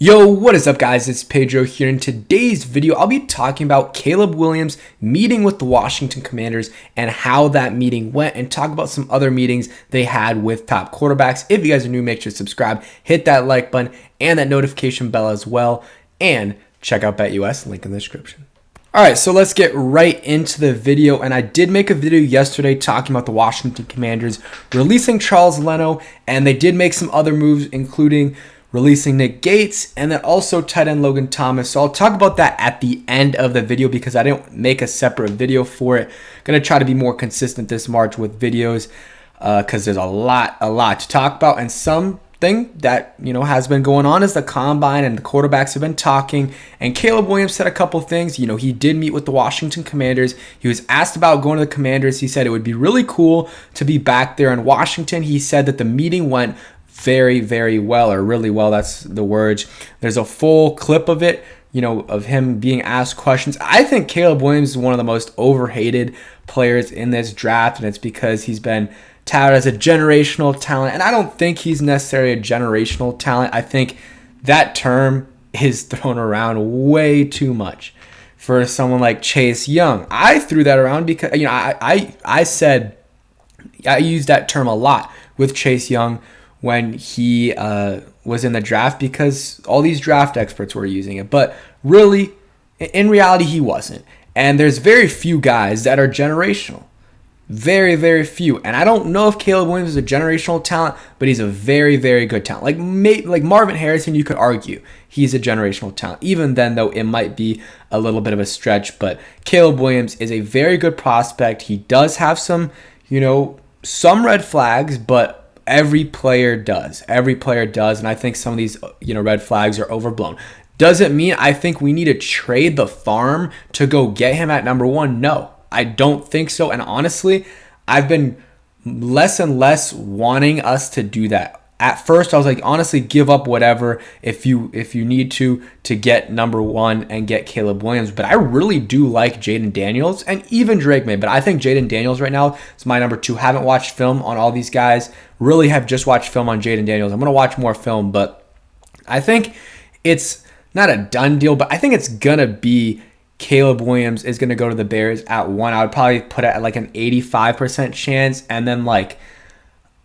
Yo, what is up guys? It's Pedro here. In today's video, I'll be talking about Caleb Williams meeting with the Washington Commanders and how that meeting went, and talk about some other meetings they had with top quarterbacks. If you guys are new, make sure to subscribe, hit that like button and that notification bell as well, and check out BetUS, link in the description. Alright, so let's get right into the video, and I did make a video yesterday talking about the Washington Commanders releasing Charles Leno, and they did make some other moves, including releasing Nick Gates, and then also tight end Logan Thomas. So I'll talk about that at the end of the video because I didn't make a separate video for it. Going to try to be more consistent this March with videos because there's a lot to talk about. And something that has been going on is the combine, and the quarterbacks have been talking. And Caleb Williams said a couple things. He did meet with the Washington Commanders. He was asked about going to the Commanders. He said it would be really cool to be back there in Washington. He said that the meeting went very, very well, or really well. That's the word. There's a full clip of it, of him being asked questions. I think Caleb Williams is one of the most overhated players in this draft, and it's because he's been touted as a generational talent, and I don't think he's necessarily a generational talent. I think that term is thrown around way too much for someone like Chase Young. I threw that around because I said I used that term a lot with Chase Young when he was in the draft, because all these draft experts were using it. But really, in reality, he wasn't. And there's very few guys that are generational. Very, very few. And I don't know if Caleb Williams is a generational talent, but he's a very, very good talent. Like Marvin Harrison, you could argue he's a generational talent. Even then, though, it might be a little bit of a stretch. But Caleb Williams is a very good prospect. He does have some red flags, but every player does. And I think some of these, red flags are overblown. Does it mean I think we need to trade the farm to go get him at number one? No, I don't think so. And honestly, I've been less and less wanting us to do that. At first, I was like, honestly, give up whatever if you need to get number one and get Caleb Williams. But I really do like Jaden Daniels, and even Drake May. But I think Jaden Daniels right now is my number two. Haven't watched film on all these guys. Really have just watched film on Jaden Daniels. I'm going to watch more film, but I think it's not a done deal, but I think it's going to be Caleb Williams is going to go to the Bears at one. I would probably put it at like an 85% chance, and then like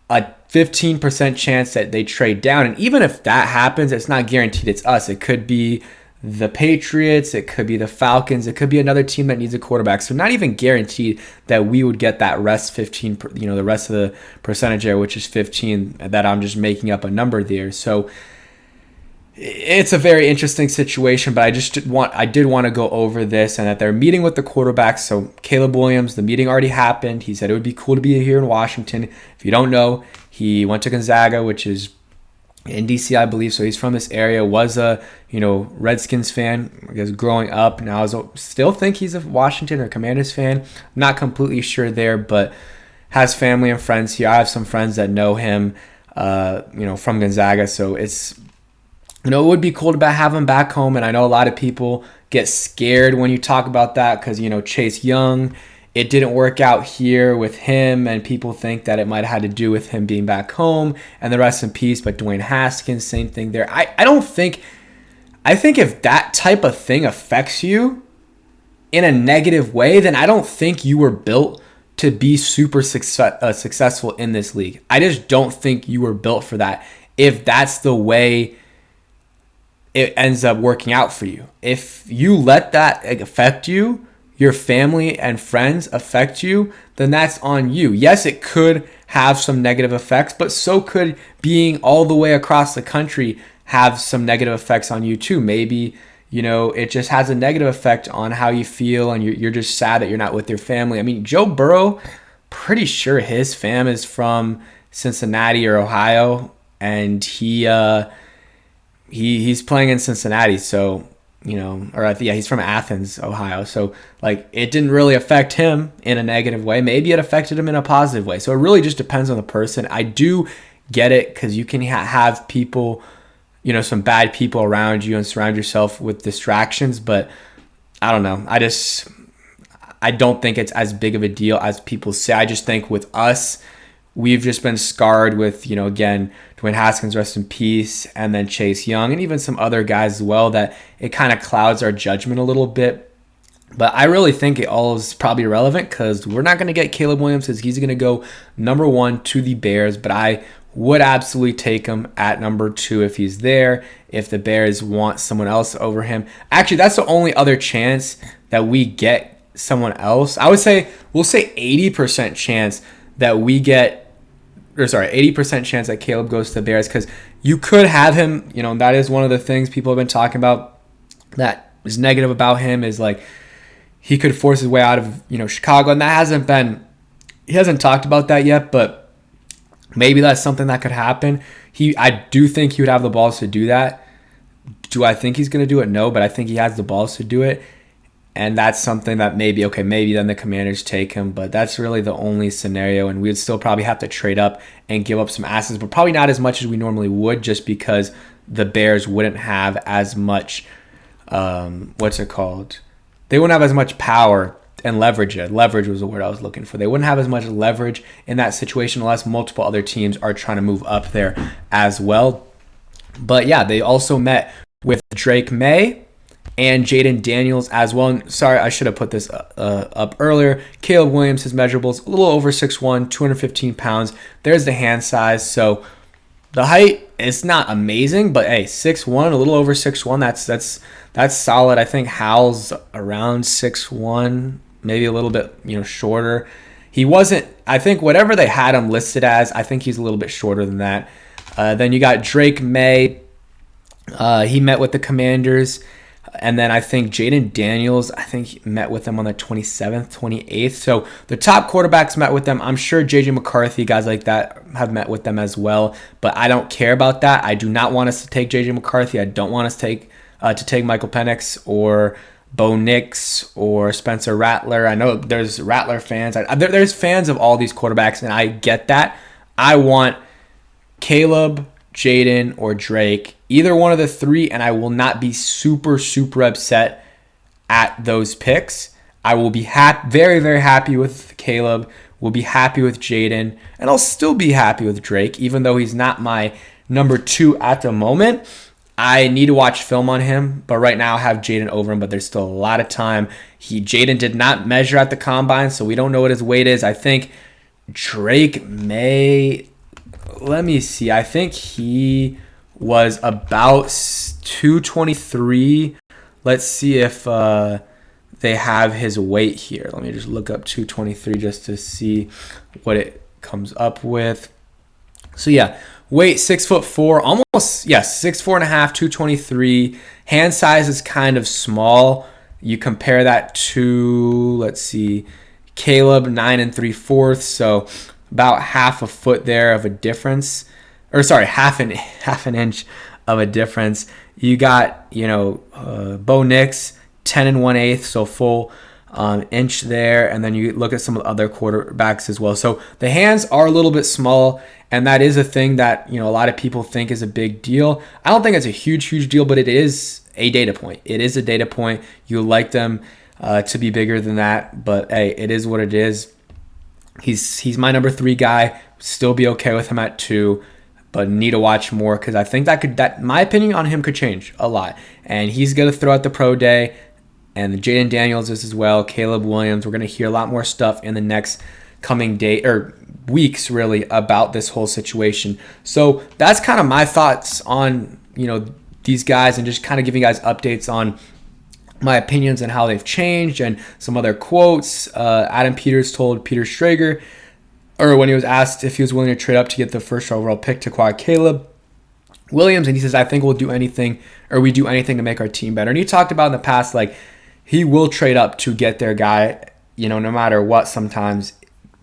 a 15% chance that they trade down. And even if that happens, it's not guaranteed it's us. It could be the Patriots, it could be the Falcons, it could be another team that needs a quarterback. So not even guaranteed that we would get that rest 15, the rest of the percentage there, which is 15, that I'm just making up a number there. So it's a very interesting situation, but I did want to go over this, and that they're meeting with the quarterbacks. So Caleb Williams, the meeting already happened. He said it would be cool to be here in Washington. If you don't know, he went to Gonzaga, which is in DC, I believe. So he's from this area, was a, Redskins fan, I guess, growing up. Now I still think he's a Washington or Commanders fan. I'm not completely sure there, but has family and friends here. I have some friends that know him, from Gonzaga. So it's, it would be cool to have him back home. And I know a lot of people get scared when you talk about that because, Chase Young, it didn't work out here with him, and people think that it might have had to do with him being back home, and the rest in peace. But Dwayne Haskins, same thing there. I think if that type of thing affects you in a negative way, then I don't think you were built to be super successful in this league. I just don't think you were built for that if that's the way it ends up working out for you. If you let that affect you, your family and friends affect you, then that's on you. Yes, it could have some negative effects, but so could being all the way across the country have some negative effects on you too. Maybe, it just has a negative effect on how you feel, and you're just sad that you're not with your family. I mean, Joe Burrow, pretty sure his fam is from Cincinnati or Ohio, and he's playing in Cincinnati, so he's from Athens, Ohio. So it didn't really affect him in a negative way. Maybe it affected him in a positive way. So it really just depends on the person. I do get it, because you can have people, some bad people around you and surround yourself with distractions. But I don't know. I don't think it's as big of a deal as people say. I just think with us, we've just been scarred with, again, Dwayne Dwayne Haskins, rest in peace, and then Chase Young, and even some other guys as well, that it kind of clouds our judgment a little bit. But I really think it all is probably irrelevant because we're not going to get Caleb Williams because he's going to go number 1 to the Bears. But I would absolutely take him at number 2 if he's there, if the Bears want someone else over him. Actually, that's the only other chance that we get someone else. I would say we'll say 80% chance that we get, 80% chance that Caleb goes to the Bears, because you could have him, that is one of the things people have been talking about that is negative about him, is like he could force his way out of, Chicago, and he hasn't talked about that yet, but maybe that's something that could happen. I do think he would have the balls to do that. Do I think he's going to do it? No, but I think he has the balls to do it. And that's something that maybe then the Commanders take him, but that's really the only scenario, and we'd still probably have to trade up and give up some assets, but probably not as much as we normally would, just because the Bears wouldn't have as much, they wouldn't have as much power and leverage. Leverage was the word I was looking for. They wouldn't have as much leverage in that situation unless multiple other teams are trying to move up there as well. But yeah, they also met with Drake May and Jaden Daniels as well. And sorry, I should have put this up earlier. Caleb Williams, his measurables, a little over 6'1", 215 pounds. There's the hand size. So the height is not amazing, but hey, 6'1", a little over 6'1", that's solid. I think Hal's around 6'1", maybe a little bit shorter. He wasn't, I think whatever they had him listed as, I think he's a little bit shorter than that. Then you got Drake May. He met with the Commanders. And then I think Jaden Daniels, I think he met with them on the 27th, 28th. So the top quarterbacks met with them. I'm sure J.J. McCarthy, guys like that, have met with them as well. But I don't care about that. I do not want us to take J.J. McCarthy. I don't want us to take Michael Penix or Bo Nix or Spencer Rattler. I know there's Rattler fans. There's fans of all these quarterbacks, and I get that. I want Caleb, Jaden, or Drake, either one of the three, and I will not be super, super upset at those picks. I will be very, very happy with Caleb, will be happy with Jaden, and I'll still be happy with Drake, even though he's not my number 2 at the moment. I need to watch film on him, but right now I have Jaden over him, but there's still a lot of time. Jaden did not measure at the combine, so we don't know what his weight is. I think Drake may... Let me see. I think he was about 223. Let's see if they have his weight here. Let me just look up 223 just to see what it comes up with. So yeah, weight 6'4", almost 6'4" and a half, 223. Hand size is kind of small. You compare that to, let's see, Caleb 9 3/4. So about half a foot there of a difference, or sorry, half an inch of a difference. You got, Bo Nix, 10 1/8, so full inch there. And then you look at some of the other quarterbacks as well. So the hands are a little bit small, and that is a thing that, a lot of people think is a big deal. I don't think it's a huge deal, but it is a data point. It is a data point. You like them to be bigger than that, but hey, it is what it is. He's my number 3 guy. Still be okay with him at 2, but need to watch more, because I think that my opinion on him could change a lot. And he's gonna throw out the pro day, and Jaden Daniels is as well. Caleb Williams. We're gonna hear a lot more stuff in the next coming day or weeks, really, about this whole situation. So that's kind of my thoughts on these guys, and just kind of giving you guys updates on my opinions and how they've changed, and some other quotes. Adam Peters told Peter Schrager, or when he was asked if he was willing to trade up to get the first overall pick to acquire Caleb Williams, and he says, I think we do anything to make our team better. And he talked about in the past, like, he will trade up to get their guy, no matter what sometimes,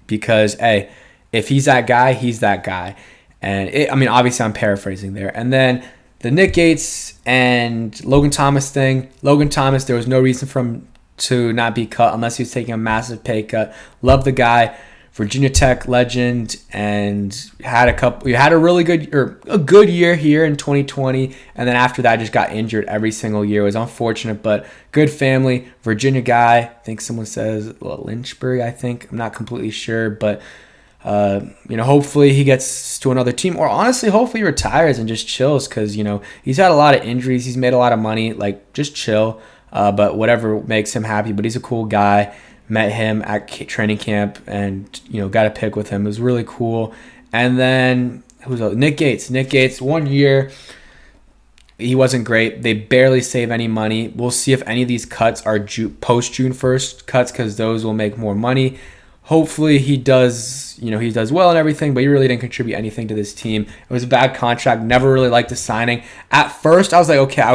because, hey, if he's that guy, he's that guy. And obviously I'm paraphrasing there. And then the Nick Gates and Logan Thomas thing. Logan Thomas, there was no reason for him to not be cut unless he was taking a massive pay cut. Love the guy. Virginia Tech legend, and had a really good year here in 2020, and then after that just got injured every single year. It was unfortunate, but good family. Virginia guy. I think someone says Lynchburg, I'm not completely sure, but Hopefully he gets to another team, or honestly, hopefully he retires and just chills, because he's had a lot of injuries. He's made a lot of money. Like, just chill. But whatever makes him happy. But he's a cool guy. Met him at training camp, and got a pick with him. It was really cool. And then who's else? Nick Gates, 1 year. He wasn't great. They barely save any money. We'll see if any of these cuts are post June 1st cuts, because those will make more money. Hopefully he does, he does well and everything, but he really didn't contribute anything to this team. It was a bad contract. Never really liked the signing. At first, I was like, okay, I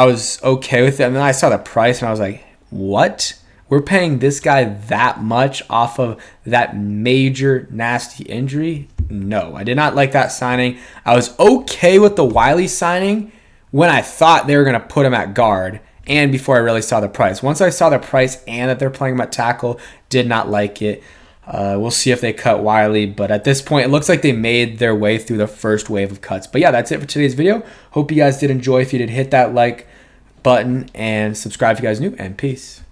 was okay with it. And then I saw the price and I was like, what? We're paying this guy that much off of that major nasty injury? No, I did not like that signing. I was okay with the Wiley signing when I thought they were going to put him at guard, and before I really saw the price. Once I saw the price and that they're playing him at tackle, did not like it. We'll see if they cut Wiley, but at this point, it looks like they made their way through the first wave of cuts. But yeah, that's it for today's video. Hope you guys did enjoy. If you did, hit that like button and subscribe if you guys are new, and peace.